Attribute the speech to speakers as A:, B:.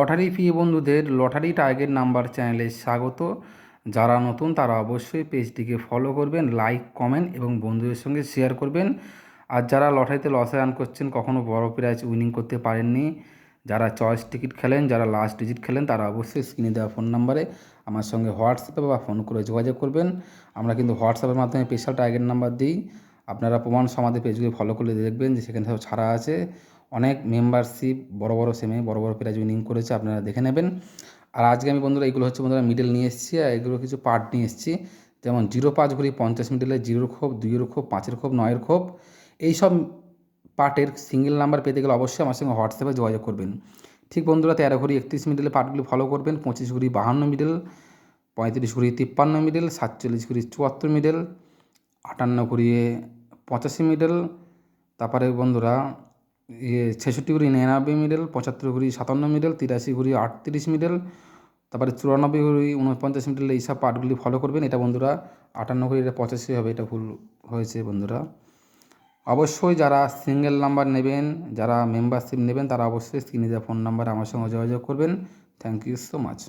A: Lottery প্রিয় বন্ধুদের lottery target number চ্যানেলে স্বাগত। যারা নতুন তারা অবশ্যই পেজটিকে ফলো করবেন, লাইক কমেন্ট এবং বন্ধুদের সঙ্গে শেয়ার করবেন। আর যারা লটারিতে লসে রান করছেন, কখনও বড় প্রাইজ উইনিং করতে পারেননি, যারা চয়েস টিকিট খেলেন, যারা লাস্ট ডিজিট খেলেন, তারা অবশ্যই স্ক্রিনে দেওয়া ফোন নাম্বারে আমার সঙ্গে হোয়াটসঅ্যাপে বা ফোন করে যোগাযোগ করবেন। আমরা কিন্তু হোয়াটসঅ্যাপের মাধ্যমে স্পেশাল টার্গেট নাম্বার দিই। আপনারা প্রমাণ সমাধি পেজগুলি ফলো করলে দেখবেন যে সেখানে সব ছাড়া আছে। অনেক মেম্বারশিপ বড় বড় সেমে বড় বড় প্রাইজ উইনিং করেছে, আপনারা দেখে নেবেন। আর আজকে আমি বন্ধুরা এগুলো হচ্ছে বন্ধুরা মিডল নিয়ে এসেছি, আর এগুলো কিছু পার্ট নিয়ে এসেছি। যেমন 0-5 ঘুরি 50 মিডলে 0-এর খোপ, 2-এর খোপ, 5-এর খোপ, 9-এর খোপ। এইসব পার্টের সিঙ্গেল নাম্বার পেতে গেলে অবশ্যই আমার সঙ্গে হোয়াটসঅ্যাপে যোগাযোগ করবেন। ঠিক বন্ধুরা 13 ঘুরি 31 মিডলে পার্টগুলি ফলো করবেন। 25 ঘুরি 52 মিডল, 35 ঘুরি 53 মিডল, 47 ঘুরি 74 মিডল, 58 ঘুরিয়ে 85 মিডল। তারপরে বন্ধুরা 66 ঘুরি 99 মিডল, 75 ঘুরি 57 মিডল, 83 ঘুরি 38 মিডল, তারপরে 94 ঘুরি 49 মিডল। এইসব পার্টগুলি ফলো করবেন। এটা বন্ধুরা 58 ঘুরি, এটা 85 হবে, এটা ভুল হয়েছে বন্ধুরা। অবশ্যই যারা সিঙ্গেল নাম্বার নেবেন, যারা মেম্বারশিপ নেবেন, তারা অবশ্যই স্ক্রিনে দেওয়া ফোন নাম্বারে আমার সঙ্গে যোগাযোগ করবেন। Thank you so much.